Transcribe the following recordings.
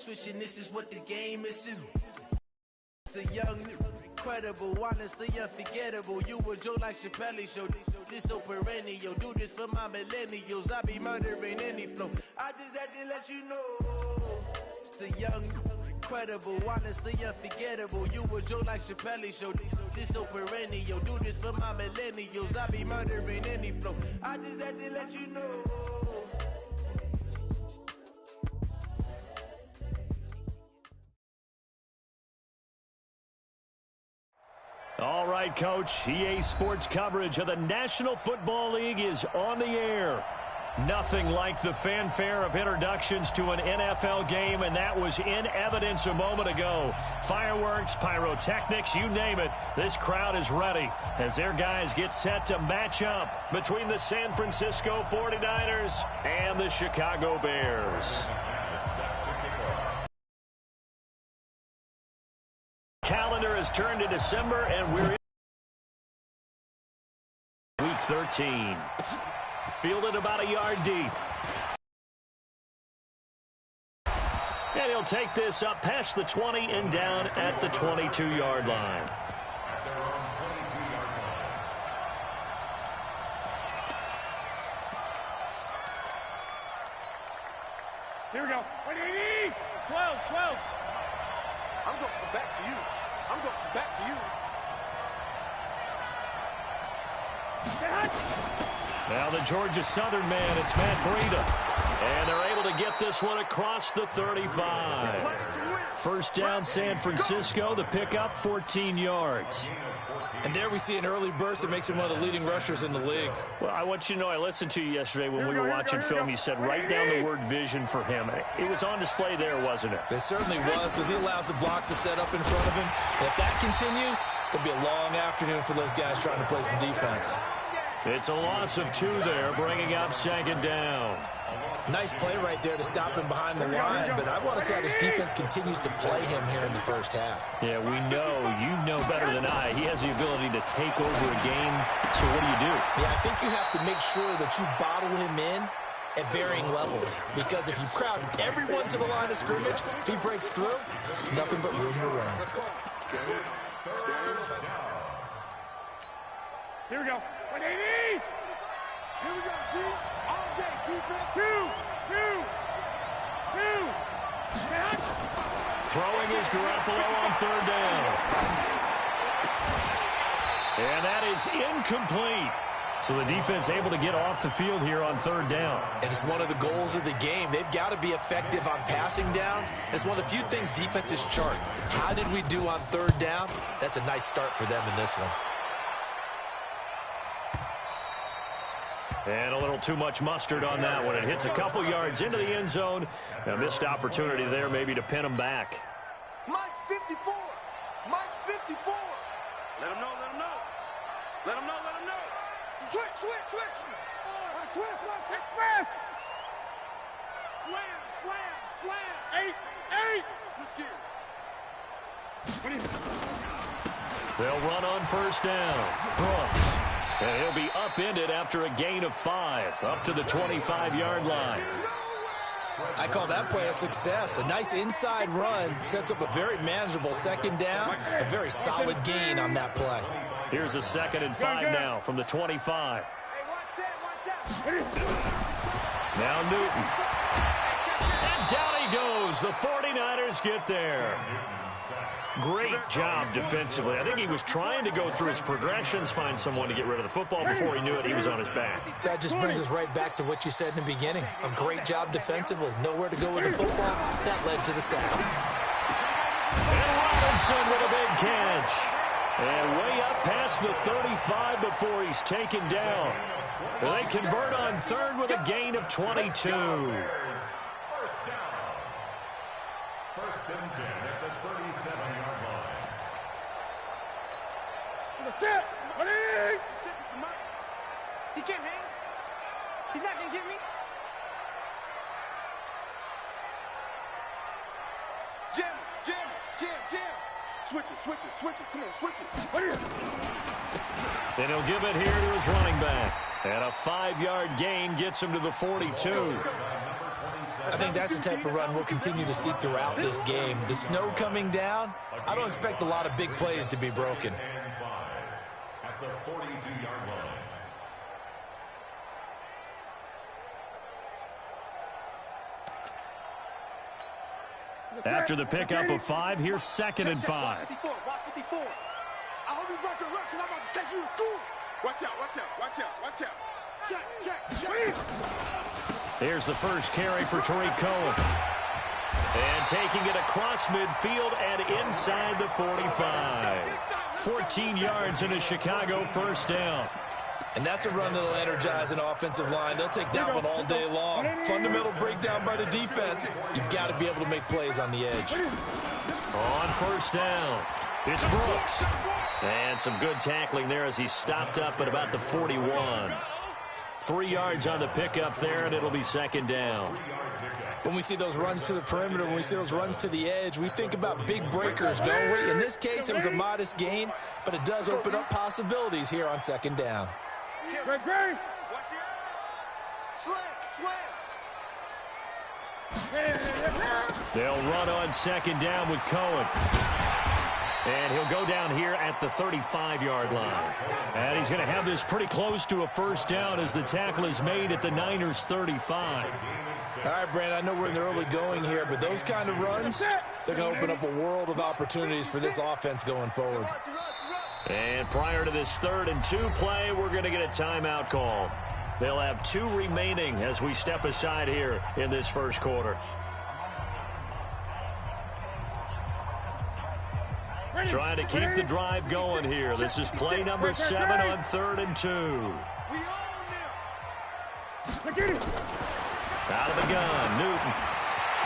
Switching, this is what the game is. The young, incredible, honestly unforgettable. You a Joe like Chappelle show. This so perennial. Do this for my millennials. I be murdering any flow. I just had to let you know. It's the young, incredible, honestly unforgettable. You a Joe like Chappelle show. This so perennial. Do this for my millennials. I be murdering any flow. I just had to let you know. All right, Coach. EA Sports coverage of the National Football League is on the air. Nothing like the fanfare of introductions to an NFL game, and that was in evidence a moment ago. Fireworks, pyrotechnics, you name it. This crowd is ready as their guys get set to match up between the San Francisco 49ers and the Chicago Bears. Calendar has turned to December, and we're in week 13. Fielded about a yard deep. And he'll take this up past the 20 and down at the 22-yard line. Here we go. 12, 12. I'm going back to you. I'm going back to you. Now the Georgia Southern man, it's Matt Breida. And they're able to get this one across the 35. First down, San Francisco. The pickup, 14 yards. And there we see an early burst that makes him one of the leading rushers in the league. Well, I want you to know, I listened to you yesterday when we were watching film. You said write down the word vision for him. It was on display there, wasn't it? It certainly was, because he allows the blocks to set up in front of him. And if that continues, it'll be a long afternoon for those guys trying to play some defense. It's a loss of 2 there, bringing up second down. Nice play right there to stop him behind the line, but I want to see how this defense continues to play him here in the first half. Yeah, we know, you know better than I, he has the ability to take over a game, so what do? Yeah, I think you have to make sure that you bottle him in at varying levels, because if you crowd everyone to the line of scrimmage, if he breaks through, there's nothing but room to run. Here we go. 180. Here we go, D. All day, defense. 2. Throwing is Garoppolo on third down. And that is incomplete. So the defense able to get off the field here on third down. And it's one of the goals of the game. They've got to be effective on passing downs. It's one of the few things defenses chart. How did we do on third down? That's a nice start for them in this one. And a little too much mustard on that one. It hits a couple yards into the end zone. A missed opportunity there maybe to pin him back. Mike's 54. Mike's 54. Let him know, let him know. Let him know, let him know. Switch. Switch, Express. Slam. 8. Switch gears. They'll run on first down. Brooks. And he'll be upended after a gain of 5, up to the 25-yard line. I call that play a success. A nice inside run sets up a very manageable second down, a very solid gain on that play. Here's a 2nd and 5 now from the 25. Now Newton. And down he goes. The 49ers get there. Great job defensively. I think he was trying to go through his progressions, find someone to get rid of the football. Before he knew it, he was on his back. That just brings us right back to what you said in the beginning. A great job defensively. Nowhere to go with the football. That led to the sack. And Robinson with a big catch. And way up past the 35 before he's taken down. They convert on third with a gain of 22. First and 10 at the 37-yard line. Set. He can't hang. He's not going to get me. Jam. Switch it. Come on, switch it. And he'll give it here to his running back. And a 5-yard gain gets him to the 42. I think that's the type of run we'll continue to see throughout this game. The snow coming down, I don't expect a lot of big plays to be broken. At the 42-yard line. After the pickup of 5, here's 2nd and 5. 54, watch 54. I hope you brought your reps because I'm about to take you to school. Watch out, watch out, watch out, watch out. Check. Here's the first carry for Tariq Cohen. And taking it across midfield and inside the 45. 14 yards in a Chicago first down. And that's a run that'll energize an offensive line. They'll take that one all day long. Fundamental breakdown by the defense. You've got to be able to make plays on the edge. On first down, it's Brooks. And some good tackling there as he stopped up at about the 41. 3 yards on the pickup there, and it'll be 2nd down. When we see those runs to the perimeter, when we see those runs to the edge, we think about big breakers, don't we? In this case, it was a modest gain, but it does open up possibilities here on 2nd down. Great. Slam. They'll run on 2nd down with Cohen. And he'll go down here at the 35-yard line. And he's going to have this pretty close to a first down as the tackle is made at the Niners' 35. All right, Brandon, I know we're in the early going here, but those kind of runs, they're going to open up a world of opportunities for this offense going forward. And prior to this 3rd and 2 play, we're going to get a timeout call. They'll have 2 remaining as we step aside here in this first quarter. Trying to keep the drive going here. This is play number 7 on 3rd and 2. Out of the gun, Newton.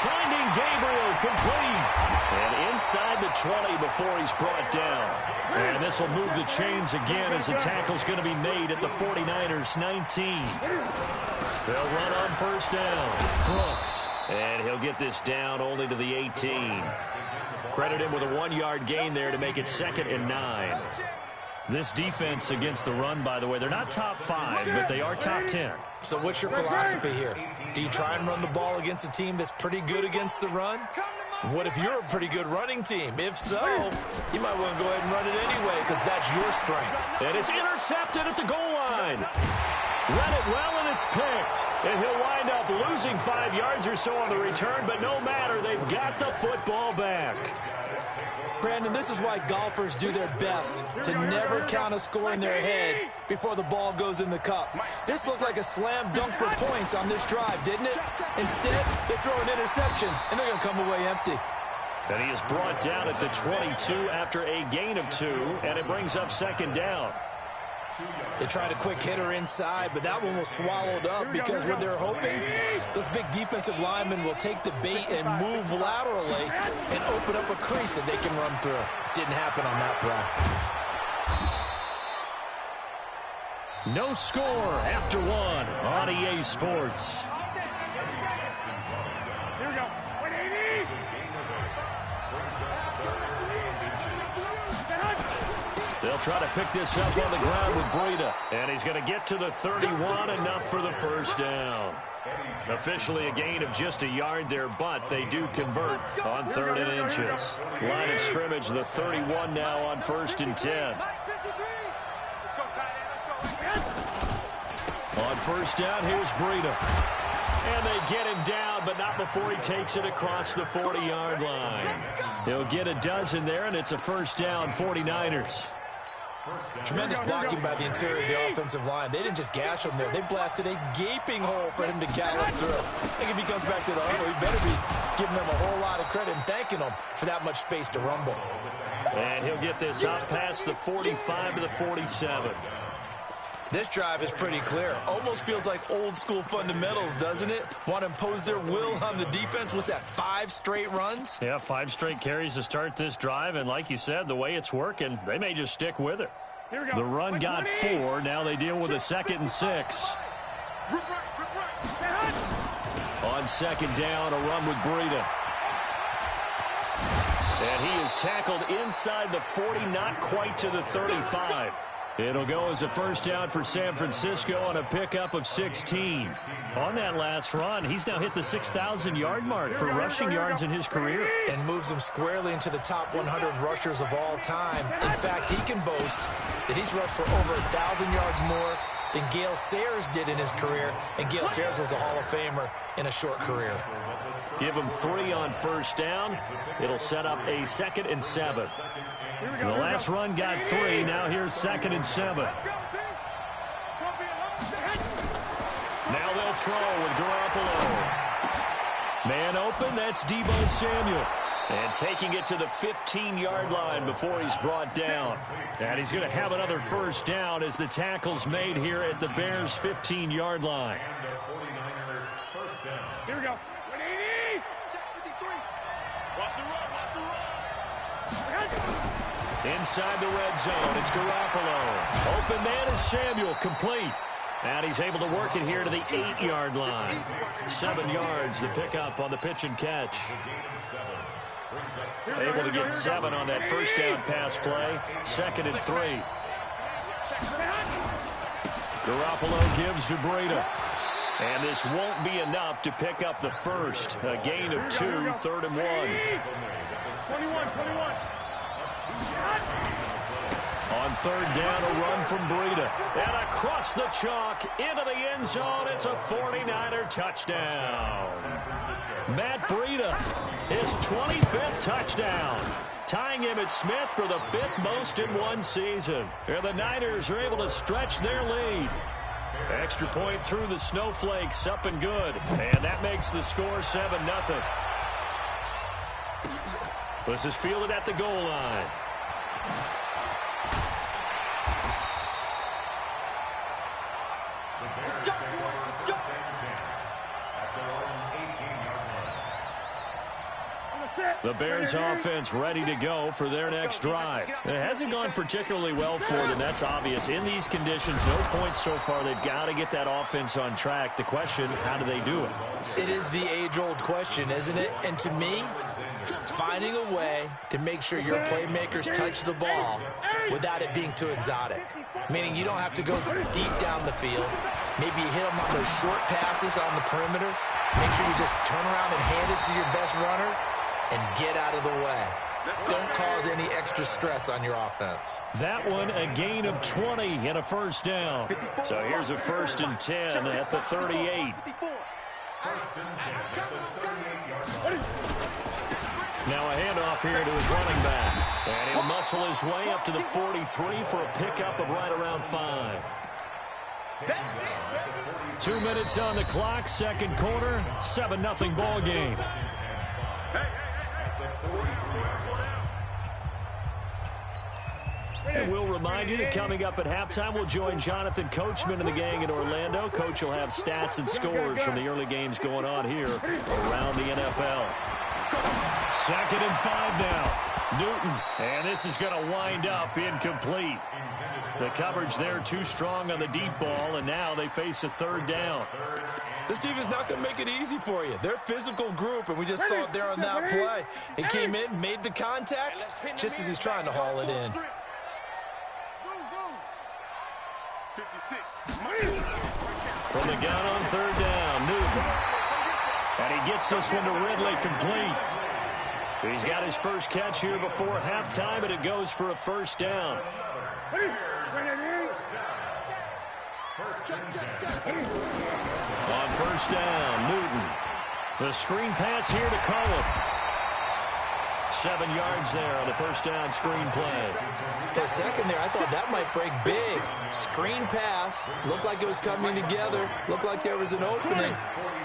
Finding Gabriel, complete. And inside the 20 before he's brought down. And this will move the chains again as the tackle's going to be made at the 49ers' 19. They'll run on first down. Brooks. And he'll get this down only to the 18. Credit him with a 1-yard gain there to make it 2nd and 9. This defense against the run, by the way, they're not top 5, but they are top 10. So what's your philosophy here? Do you try and run the ball against a team that's pretty good against the run? What if you're a pretty good running team? If so, you might want to go ahead and run it anyway because that's your strength. And it's intercepted at the goal line. Read it well, and it's picked. And he'll wind up losing 5 yards or so on the return, but no matter, they've got the football back. Brandon, this is why golfers do their best to never count a score in their head before the ball goes in the cup. This looked like a slam dunk for points on this drive, didn't it? Instead, they throw an interception, and they're going to come away empty. And he is brought down at the 22 after a gain of 2, and it brings up 2nd down. They tried a quick hitter inside, but that one was swallowed up because what they're hoping, those big defensive linemen will take the bait and move laterally and open up a crease that they can run through. Didn't happen on that play. No score after 1 on EA Sports. Here we go. 180. They'll try to pick this up on the ground with Breida. And he's going to get to the 31, enough for the first down. Officially a gain of just a yard there, but they do convert on 3rd and inches. Line of scrimmage, the 31 now on 1st and 10. On first down, here's Breida. And they get him down, but not before he takes it across the 40-yard line. He'll get a dozen there, and it's a first down, 49ers. Tremendous blocking by the interior of the offensive line. They didn't just gash him there. They blasted a gaping hole for him to gallop through. I think if he comes back to the huddle, he better be giving them a whole lot of credit and thanking them for that much space to rumble. And he'll get this up past the 45 to the 47. This drive is pretty clear. Almost feels like old school fundamentals, doesn't it? Want to impose their will on the defense. What's that, 5 straight runs? Yeah, 5 straight carries to start this drive. And like you said, the way it's working, they may just stick with it. The run got 4. Now they deal with a 2nd and 6. On 2nd down, a run with Breida. And he is tackled inside the 40, not quite to the 35. It'll go as a first down for San Francisco on a pickup of 16. On that last run, he's now hit the 6,000-yard mark for rushing yards in his career. And moves him squarely into the top 100 rushers of all time. In fact, he can boast that he's rushed for over 1,000 yards more than Gale Sayers did in his career. And Gale Sayers was a Hall of Famer in a short career. Give him 3 on first down. It'll set up a 2nd and 7. The last run got 3. Now here's 2nd and 7. Now they'll throw with Garoppolo. Man open, that's Deebo Samuel. And taking it to the 15-yard line before he's brought down. And he's going to have another first down as the tackle's made here at the Bears' 15-yard line. Here we go. 180. Watch the run, watch the run. Inside the red zone, it's Garoppolo. Open man is Samuel, complete. And he's able to work it here to the 8-yard line. 7 yards, the pickup on the pitch and catch. Able to get 7 on that first down pass play. 2nd and 3. Garoppolo gives to Breida. And this won't be enough to pick up the first. A gain of 2, 3rd and 1. 21. On 3rd down, a run from Breida. And across the chalk, into the end zone. It's a 49er touchdown. Matt Breida, his 25th touchdown. Tying Emmitt Smith for the 5th most in one season. And the Niners are able to stretch their lead. Extra point through the snowflakes, up and good. And that makes the score 7-0. This is fielded at the goal line. The Bears offense ready to go for their next drive. It hasn't gone particularly well for them. That's obvious. In these conditions, no points so far. They've got to get that offense on track. The question, how do they do it? It is the age-old question, isn't it? And to me, finding a way to make sure your playmakers touch the ball without it being too exotic. Meaning you don't have to go deep down the field. Maybe you hit them on those short passes on the perimeter. Make sure you just turn around and hand it to your best runner and get out of the way. Don't cause any extra stress on your offense. That one, a gain of 20 and a first down. So here's a 1st and 10 at the 38. Now a handoff here to his running back. And he'll muscle his way up to the 43 for a pickup of right around 5. 2 minutes on the clock, 2nd quarter, 7-0 ball game. And we'll remind you that coming up at halftime, we'll join Jonathan Coachman and the gang in Orlando. Coach will have stats and scores from the early games going on here around the NFL. 2nd and 5 now. Newton, and this is going to wind up incomplete. The coverage there too strong on the deep ball, and now they face a 3rd down. This team is not going to make it easy for you. They're a physical group, and we just saw it there on that play. He came in, made the contact, just as he's trying to haul it in. 56. From the gun on 3rd down, Newton. And he gets this one to Ridley complete. He's got his first catch here before halftime, and it goes for a first down. On first down, Newton. The screen pass here to Cullen. 7 yards there on the first down screen play. For a second there, I thought that might break big. Screen pass. Looked like it was coming together. Looked like there was an opening.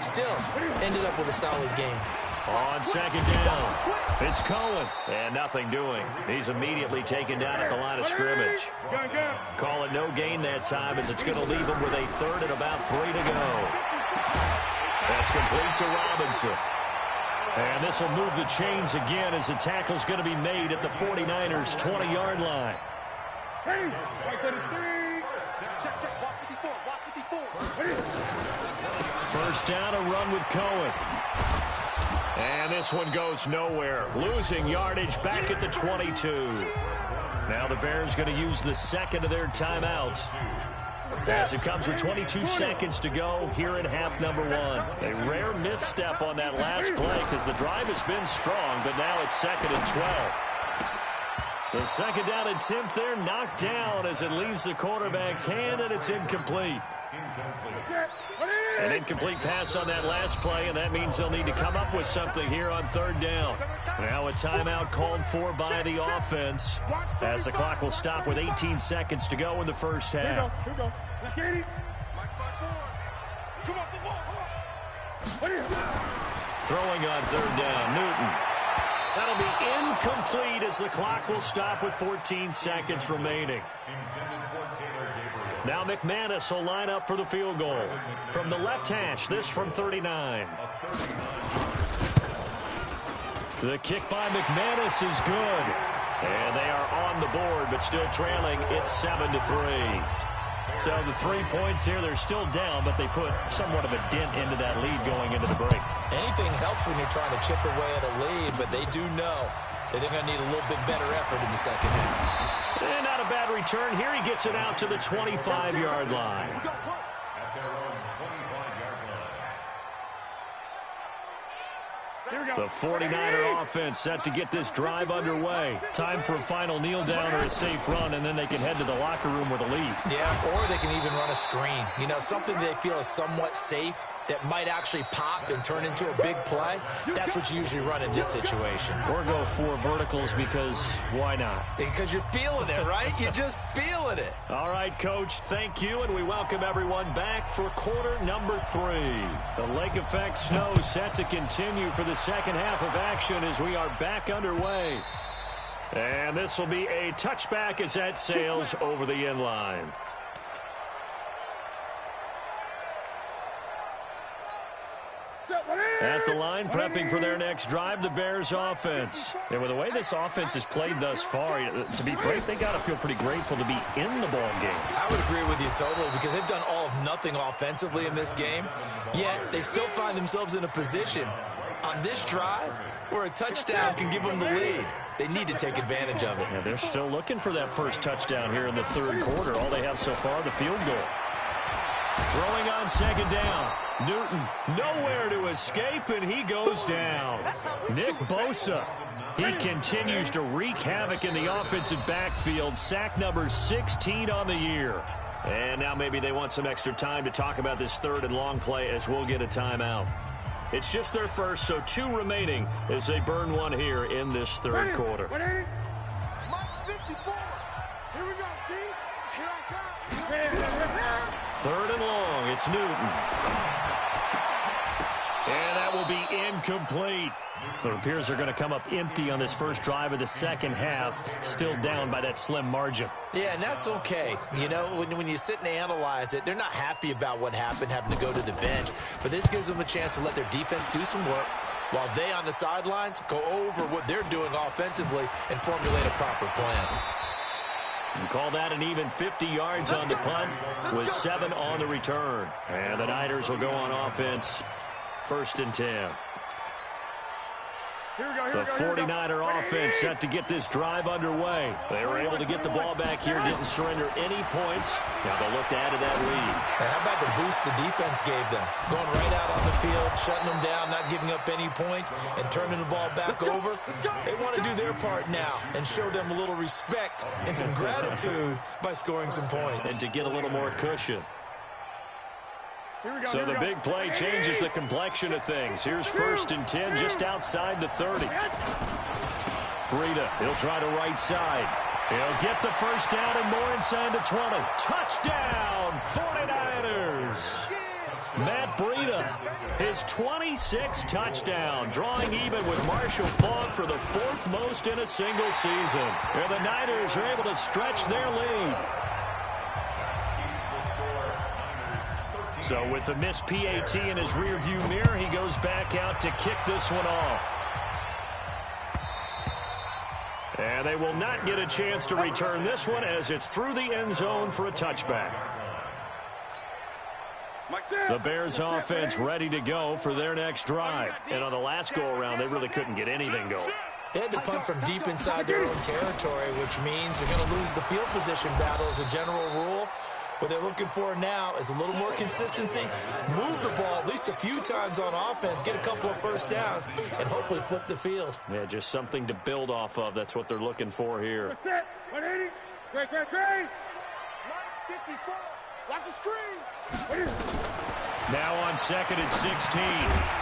Still, ended up with a solid game. On 2nd down, it's Cohen. And nothing doing. He's immediately taken down at the line of scrimmage. Call it no gain that time as it's going to leave him with a 3rd and about 3 to go. That's complete to Robinson. And this will move the chains again as the tackle's going to be made at the 49ers' 20-yard line. First down, a run with Cohen. And this one goes nowhere. Losing yardage back at the 22. Now the Bears going to use the second of their timeouts, as it comes with 22 seconds to go here in half number one. A rare misstep on that last play because the drive has been strong, but now it's 2nd and 12. The second down attempt there knocked down as it leaves the quarterback's hand, and it's incomplete. An incomplete pass on that last play, and that means they'll need to come up with something here on 3rd down. Now a timeout called for by the offense, as the clock will stop with 18 seconds to go in the first half. Throwing on 3rd down, Newton. That'll be incomplete as the clock will stop with 14 seconds remaining. Now McManus will line up for the field goal. From the left hash, this from 39. The kick by McManus is good. And they are on the board, but still trailing. It's 7-3. So the 3 points here, they're still down, but they put somewhat of a dent into that lead going into the break. Anything helps when you're trying to chip away at a lead, but they do know that they're going to need a little bit better effort in the second half. And not a bad return. Here he gets it out to the 25-yard line. The 49er offense set to get this drive underway. Time for a final kneel down or a safe run, and then they can head to the locker room with a lead. Yeah, or they can even run a screen. You know, something they feel is somewhat safe that might actually pop and turn into a big play. That's what you usually run in this situation. Or go 4 verticals because why not? Because you're feeling it, right? You're just feeling it. All right, Coach, thank you, and we welcome everyone back for quarter number 3. The lake effect snow set to continue for the second half of action as we are back underway. And this will be a touchback as that sails over the end line. At the line, prepping for their next drive, the Bears offense. And with the way this offense has played thus far, to be frank, they got to feel pretty grateful to be in the ball game. I would agree with you totally, because they've done all of nothing offensively in this game, yet they still find themselves in a position on this drive where a touchdown can give them the lead. They need to take advantage of it. Yeah, they're still looking for that first touchdown here in the 3rd quarter. All they have so far, the field goal. Throwing on 2nd down. Newton nowhere to escape, and he goes down. Nick Bosa. He continues to wreak havoc in the offensive backfield. Sack number 16 on the year. And now maybe they want some extra time to talk about this 3rd and long play as we'll get a timeout. It's just their first, so 2 remaining as they burn one here in this 3rd quarter. Mike 54. Here we go, team. Here I come. 3rd and long. It's Newton. And that will be incomplete. It appears they're going to come up empty on this first drive of the second half, still down by that slim margin. Yeah, and that's okay. You know, when you sit and analyze it, they're not happy about what happened, having to go to the bench. But this gives them a chance to let their defense do some work, while they on the sidelines go over what they're doing offensively and formulate a proper plan. And call that an even 50 yards on the punt with 7 on the return. And the Niners will go on offense, 1st and 10. The 49er offense set to get this drive underway. They were able to get the ball back here, didn't surrender any points. Now they'll look to add to that lead. Now, how about the boost the defense gave them? Going right out on the field, shutting them down, not giving up any points, and turning the ball back over. They want to do their part now and show them a little respect and some gratitude by scoring some points. And to get a little more cushion. So the big play changes the complexion of things. Here's 1st and 10 just outside the 30. Breida, he'll try to right side. He'll get the first down and more inside the 20. Touchdown, 49ers. Matt Breida, his 26th touchdown, drawing even with Marshall Faulk for the 4th most in a single season. And the Niners are able to stretch their lead. So with the missed PAT in his rearview mirror, he goes back out to kick this one off. And they will not get a chance to return this one as it's through the end zone for a touchback. The Bears offense ready to go for their next drive. And on the last go-around, they really couldn't get anything going. They had to punt from deep inside their own territory, which means you're going to lose the field position battle as a general rule. What they're looking for now is a little more consistency, move the ball at least a few times on offense, get a couple of first downs, and hopefully flip the field. Yeah, just something to build off of. That's what they're looking for here. 180. Great. 54. Watch the screen. Now on 2nd and 16.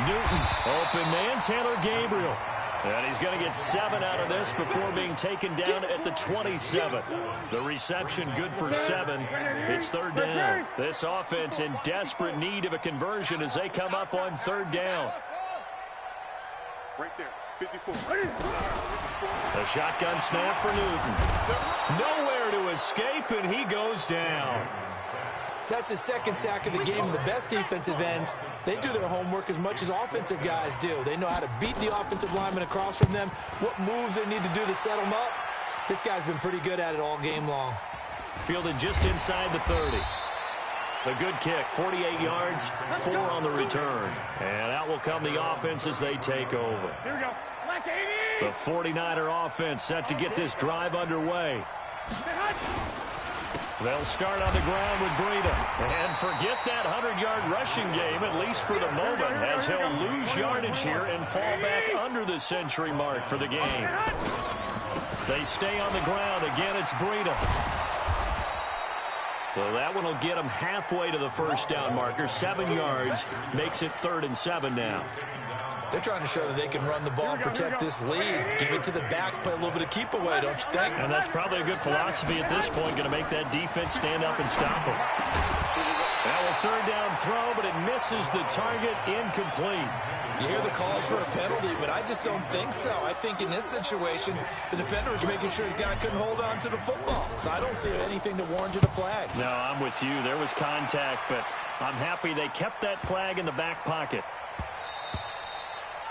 Newton, open man, Taylor Gabriel. And he's going to get 7 out of this before being taken down at the 27. The reception good for 7. It's 3rd down. This offense in desperate need of a conversion as they come up on 3rd down. Right there, 54. A shotgun snap for Newton. Nowhere to escape, and he goes down. That's his 2nd sack of the game. And the best defensive ends, they do their homework as much as offensive guys do. They know how to beat the offensive lineman across from them, what moves they need to do to set them up. This guy's been pretty good at it all game long. Fielded just inside the 30. The good kick, 48 yards, 4 on the return. And out will come the offense as they take over. Here we go. Black 80. The 49er offense set to get this drive underway. They'll start on the ground with Breida. And forget that 100-yard rushing game, at least for the moment, as he'll lose yardage here and fall back under the century mark for the game. They stay on the ground. Again, it's Breida. So that one will get them halfway to the first down marker. 7 yards makes it 3rd and 7 now. They're trying to show that they can run the ball and protect this lead. Give it to the backs, play a little bit of keep away, don't you think? And that's probably a good philosophy at this point, going to make that defense stand up and stop them. Now a 3rd down throw, but it misses the target, incomplete. You hear the calls for a penalty, but I just don't think so. I think in this situation, the defender was making sure his guy couldn't hold on to the football. So I don't see anything that warranted a flag. No, I'm with you. There was contact, but I'm happy they kept that flag in the back pocket.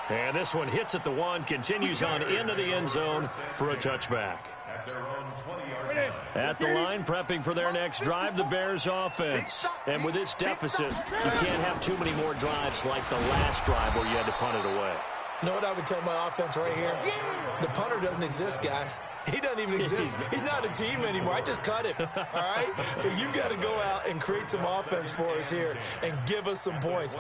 And this one hits at the 1, continues on into the end zone for a touchback. At the line, prepping for their next drive, the Bears offense. And with this deficit, you can't have too many more drives like the last drive where you had to punt it away. You know what I would tell my offense right here? The punter doesn't exist, guys. He doesn't even exist. He's not a team anymore. I just cut him, all right? So you've got to go out and create some offense for us here and give us some points.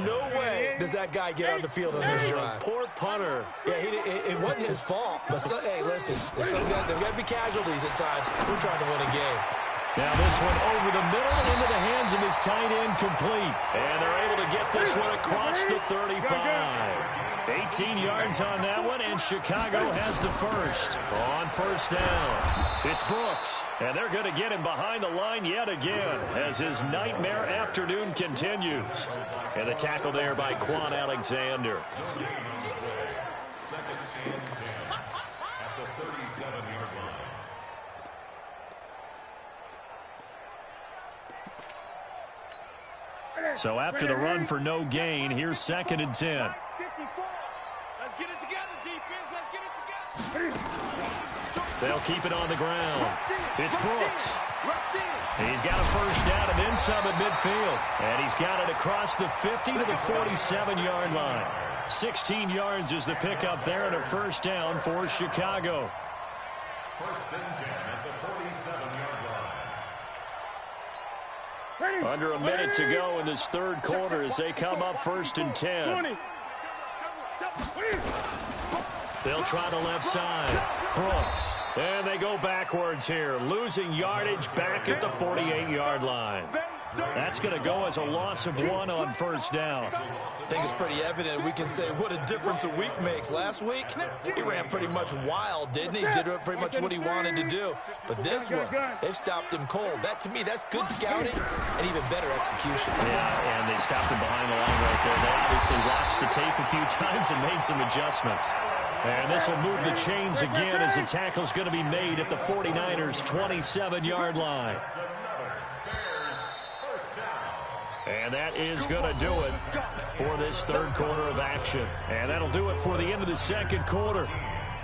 No way does that guy get on the field on this drive. Poor punter. Yeah, it wasn't his fault. But, hey, listen, there's got to be casualties at times. We're trying to win a game. Now this one over the middle into the hands of his tight end, complete. And they're able to get this one across the 35. 18 yards on that one, and Chicago has the first. On 1st down, it's Brooks. And they're going to get him behind the line yet again as his nightmare afternoon continues. And the tackle there by Quan Alexander. So after the run for no gain, here's 2nd and 10. Let's get it together, defense. Let's get it together. They'll keep it on the ground. It's Brooks. He's got a first down and then some at midfield. And he's got it across the 50 to the 47-yard line. 16 yards is the pickup there and a first down for Chicago. 1st and 10 at the 47-yard line. Under a minute to go in this 3rd quarter as they come up 1st and 10. They'll try the left side. Brooks. And they go backwards here, losing yardage back at the 48-yard line. That's going to go as a loss of 1 on 1st down. I think it's pretty evident. We can say what a difference a week makes. Last week, he ran pretty much wild, didn't he? Did pretty much what he wanted to do. But this one, they've stopped him cold. That, to me, that's good scouting and even better execution. Yeah, and they stopped him behind the line right there. They obviously watched the tape a few times and made some adjustments. And this will move the chains again as the tackle's going to be made at the 49ers' 27-yard line. And that is going to do it for this 3rd quarter of action. And that'll do it for the end of the 2nd quarter.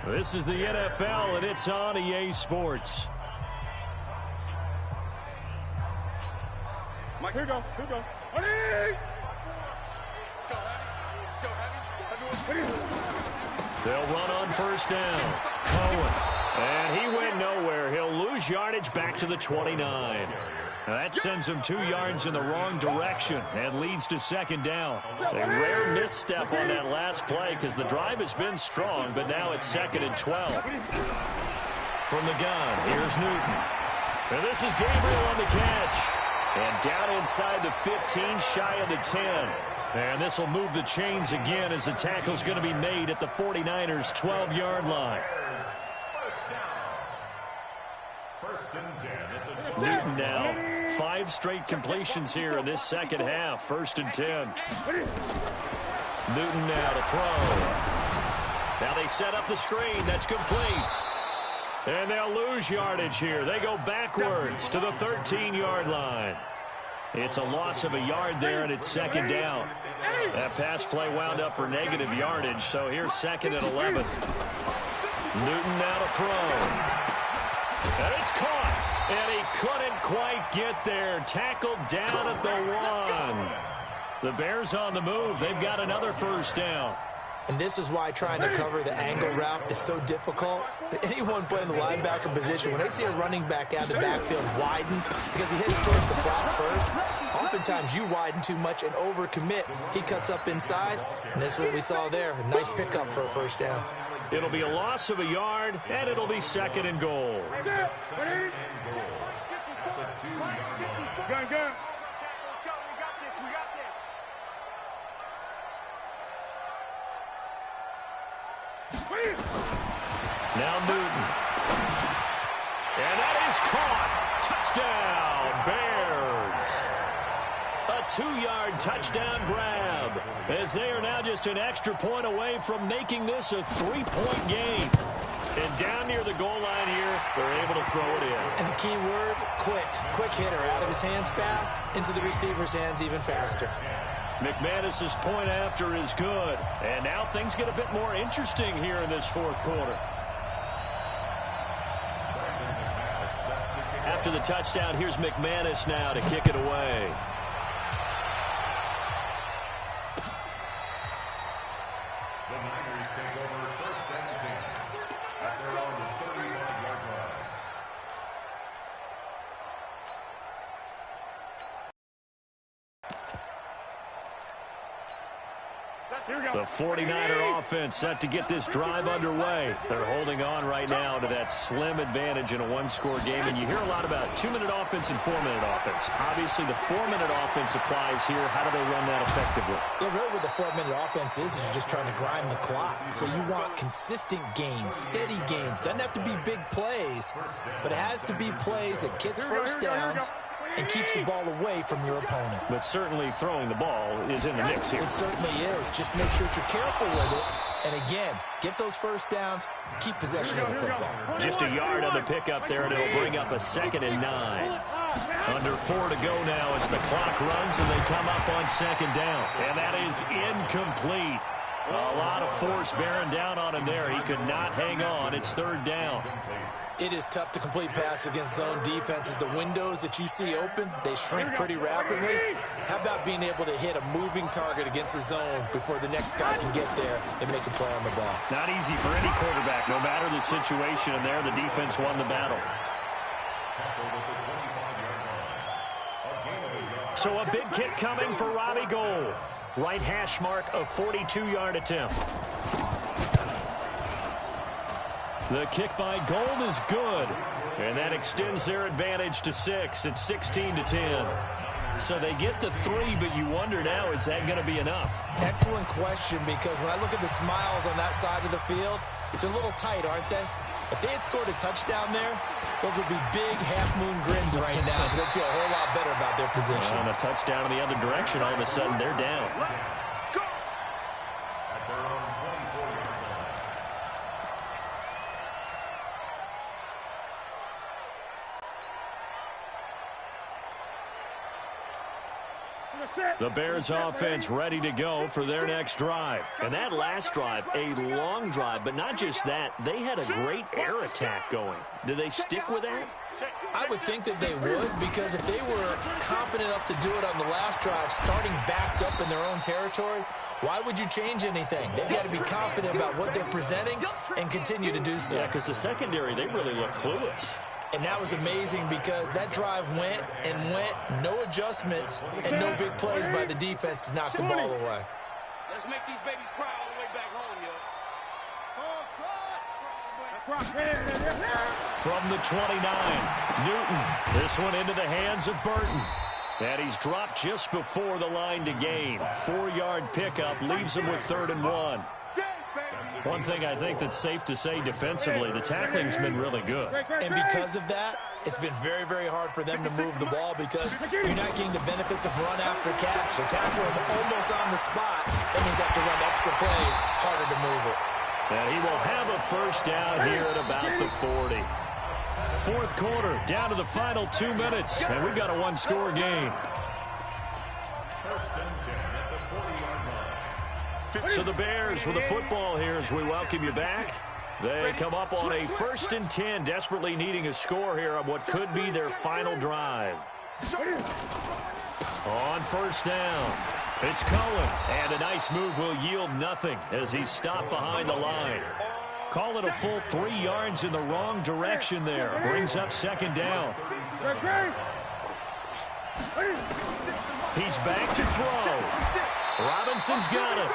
This is the NFL, and it's on EA Sports. Here we go. They'll run on first down. Cohen. And he went nowhere. He'll lose yardage back to the 29. That sends him 2 yards in the wrong direction and leads to second down. A rare misstep on that last play because the drive has been strong, but now it's 2nd and 12. From the gun, here's Newton. And this is Gabriel on the catch. And down inside the 15, shy of the 10. And this will move the chains again as the tackle's going to be made at the 49ers' 12-yard line. Newton now 5 straight completions here in this second half. 1st and 10. Newton now to throw. Now they set up the screen. That's complete. And they'll lose yardage here. They go backwards to the 13-yard line. It's a loss of a yard there, and it's 2nd down. That pass play wound up for negative yardage, so here's 2nd and 11. Newton now to throw. And it's caught. And he couldn't quite get there. Tackled down at the 1. The Bears on the move. They've got another first down. And this is why trying to cover the angle route is so difficult. Anyone playing the linebacker position, when they see a running back out of the backfield widen because he heads towards the flat first, oftentimes you widen too much and overcommit. He cuts up inside, and that's what we saw there. A nice pickup for a first down. It'll be a loss of a yard, and it'll be 2nd and goal. Gun. Now Newton. And that is caught. Touchdown, Bears. A 2-yard touchdown grab, as they are now just an extra point away from making this a 3-point game. And down near the goal line here, they're able to throw it in. And the key word, quick. Quick hitter. Out of his hands fast, into the receiver's hands even faster. McManus's point after is good. And now things get a bit more interesting here in this 4th quarter. After the touchdown, here's McManus now to kick it away. The Niners take over 1st and 10 at their own 31-yard line. The 49er offense set to get this drive underway. They're holding on right now to that slim advantage in a 1-score game. And you hear a lot about 2-minute offense and 4-minute offense. Obviously, the 4-minute offense applies here. How do they run that effectively? Yeah, really what the 4-minute offense is you're just trying to grind the clock. So you want consistent gains, steady gains. Doesn't have to be big plays, but it has to be plays that gets first downs and keeps the ball away from your opponent. But certainly throwing the ball is in the mix here. It certainly is. Just make sure that you're careful with it. And again, get those first downs, keep possession of the football. Just a yard on the pickup there, and it'll bring up a 2nd and 9. Under 4 to go now as the clock runs, and they come up on 2nd down. And that is incomplete. A lot of force bearing down on him there. He could not hang on. It's 3rd down. It is tough to complete passes against zone defenses. The windows that you see open, they shrink pretty rapidly. How about being able to hit a moving target against a zone before the next guy can get there and make a play on the ball? Not easy for any quarterback, no matter the situation. And there, the defense won the battle. So a big kick coming for Robbie Gould. Right hash mark, a 42-yard attempt. The kick by Gould is good, and that extends their advantage to 6. It's 16-10. So they get the 3, but you wonder now, is that going to be enough? Excellent question, because when I look at the smiles on that side of the field, they're a little tight, aren't they? If they had scored a touchdown there, those would be big half-moon grins right now because they feel a whole lot better about their position. On a touchdown in the other direction, all of a sudden they're down. The Bears offense ready to go for their next drive. And that last drive, a long drive, but not just that. They had a great air attack going. Do they stick with that? I would think that they would, because if they were confident enough to do it on the last drive, starting backed up in their own territory, why would you change anything? They've got to be confident about what they're presenting and continue to do so. Yeah, because the secondary, they really look clueless. And that was amazing because that drive went and went, no adjustments, and no big plays by the defense to knock the ball away. Let's make these babies cry all the way back home, yo. From the 29, Newton. This one into the hands of Burton. And he's dropped just before the line to gain. 4-yard pickup leaves him with 3rd and 1. One thing I think that's safe to say defensively, the tackling's been really good. And because of that, it's been very, very hard for them to move the ball because you're not getting the benefits of run after catch. They tackle him almost on the spot. That means they have to run extra plays, harder to move it. And he will have a first down here at about the 40. Fourth quarter, down to the final 2 minutes, and we've got a one-score game. First and 10 at the 40-yard line. So the Bears with the football here as we welcome you back. They come up on a 1st and 10, desperately needing a score here on what could be their final drive. On first down, it's Cohen, and a nice move will yield nothing as he's stopped behind the line. Call it a full 3 yards in the wrong direction there. Brings up 2nd down. He's back to throw. Robinson's got it.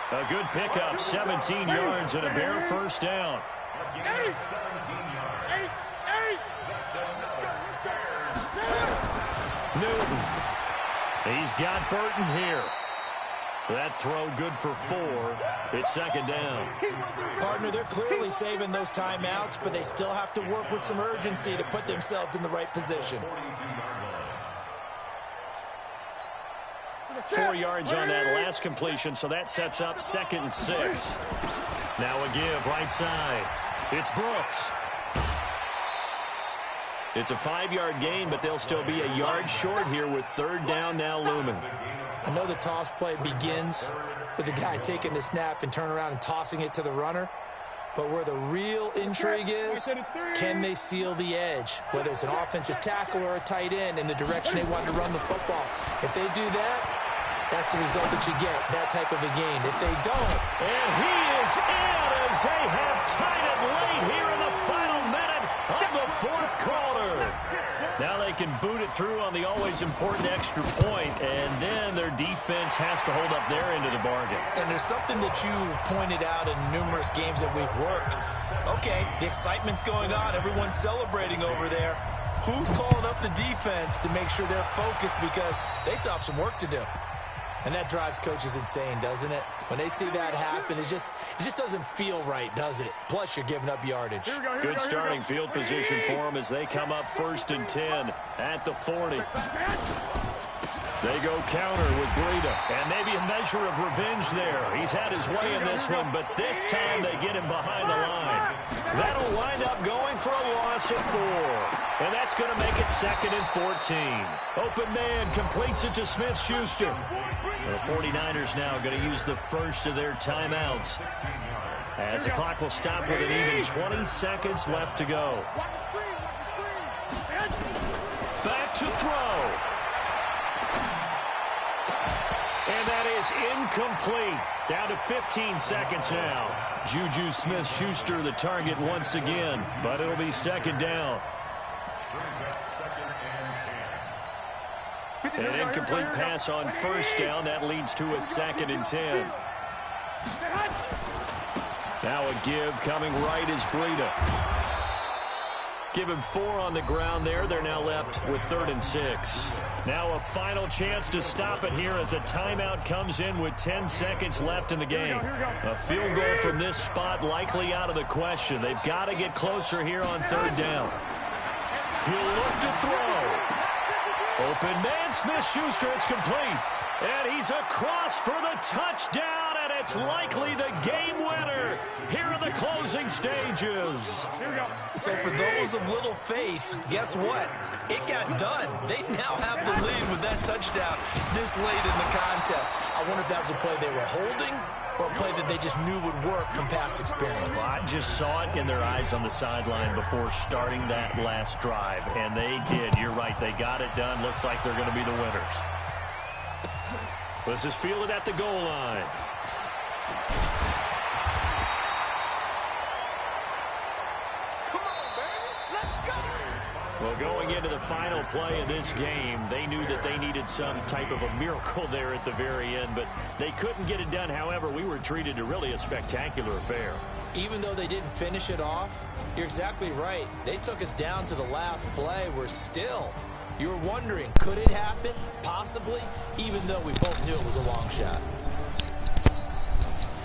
A good pickup, 17 yards and a Bear first down. Newton. He's got Burton here. That throw good for 4. It's 2nd down. Partner, they're clearly saving those timeouts, but they still have to work with some urgency to put themselves in the right position. 4 yards on that last completion, so that sets up 2nd and 6. Now a give right side. It's Brooks. It's a 5-yard gain, but they'll still be a yard short here with 3rd down now looming. I know the toss play begins with the guy taking the snap and turn around and tossing it to the runner. But where the real intrigue is, can they seal the edge? Whether it's an offensive tackle or a tight end in the direction they want to run the football. If they do that, that's the result that you get, that type of a gain. If they don't. And he is in as they have tied it late here in the final minute of the 4th quarter. Now they can boot it through on the always important extra point, and then their defense has to hold up their end of the bargain. And there's something that you've pointed out in numerous games that we've worked. Okay, the excitement's going on. Everyone's celebrating over there. Who's calling up the defense to make sure they're focused because they still have some work to do? And that drives coaches insane, doesn't it? When they see that happen, it just doesn't feel right, does it? Plus, you're giving up yardage. Good starting field position for them as they come up 1st and 10 at the 40. They go counter with Breida, and maybe a measure of revenge there. He's had his way in this one, but this time they get him behind the line. That'll wind up going for a loss of 4. And that's going to make it 2nd and 14. Open man completes it to Smith-Schuster. The 49ers now going to use the first of their timeouts as the clock will stop with an even 20 seconds left to go. Back to throw. And that is incomplete. Down to 15 seconds now. Juju Smith-Schuster the target once again, but it'll be 2nd down. An incomplete pass on 1st down. That leads to a 2nd and 10. Now a give coming right is Breida. Give him 4 on the ground there. They're now left with 3rd and 6. Now a final chance to stop it here as a timeout comes in with 10 seconds left in the game. A field goal from this spot likely out of the question. They've got to get closer here on 3rd down. He'll look to throw. Open man, Smith-Schuster, it's complete. And he's across for the touchdown, and it's likely the game winner here in the closing stages. So for those of little faith, guess what? It got done. They now have the lead with that touchdown this late in the contest. I wonder if that was a play they were holding or a play that they just knew would work from past experience? Well, I just saw it in their eyes on the sideline before starting that last drive, and they did. You're right. They got it done. Looks like they're going to be the winners. This is fielded at the goal line. Well, going into the final play of this game, they knew that they needed some type of a miracle there at the very end, but they couldn't get it done. However, we were treated to really a spectacular affair. Even though they didn't finish it off, you're exactly right. They took us down to the last play. We're still, you were wondering, could it happen? Possibly, even though we both knew it was a long shot.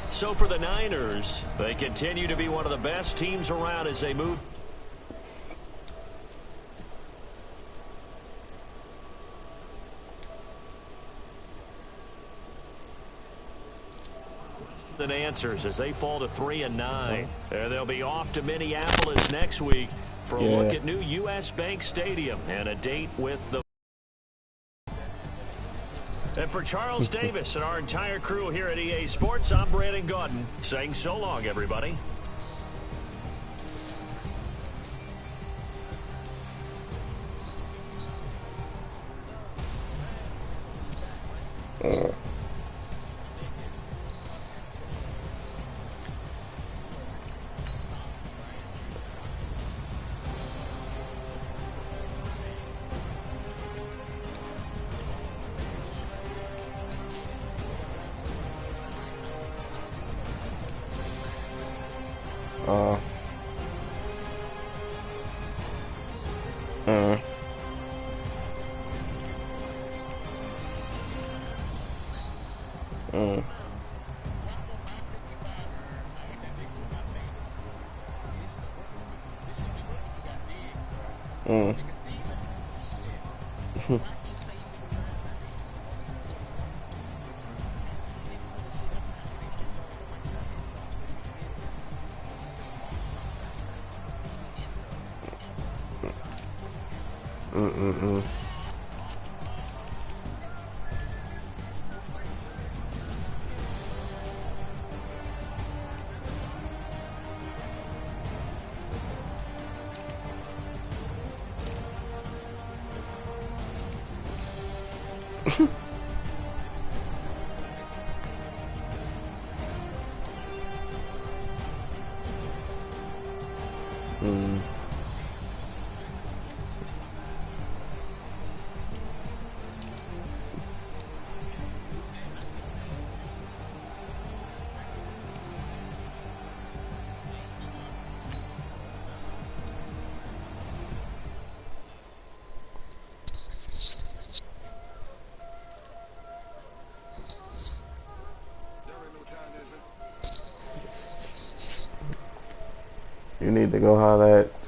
So for the Niners, they continue to be one of the best teams around as they move. And answers as they fall to 3-9. They'll be off to Minneapolis next week for a look at new U.S. Bank Stadium and a date with the. And for Charles Davis and our entire crew here at EA Sports, I'm Brandon Gaudin saying so long, everybody. You need to go holler at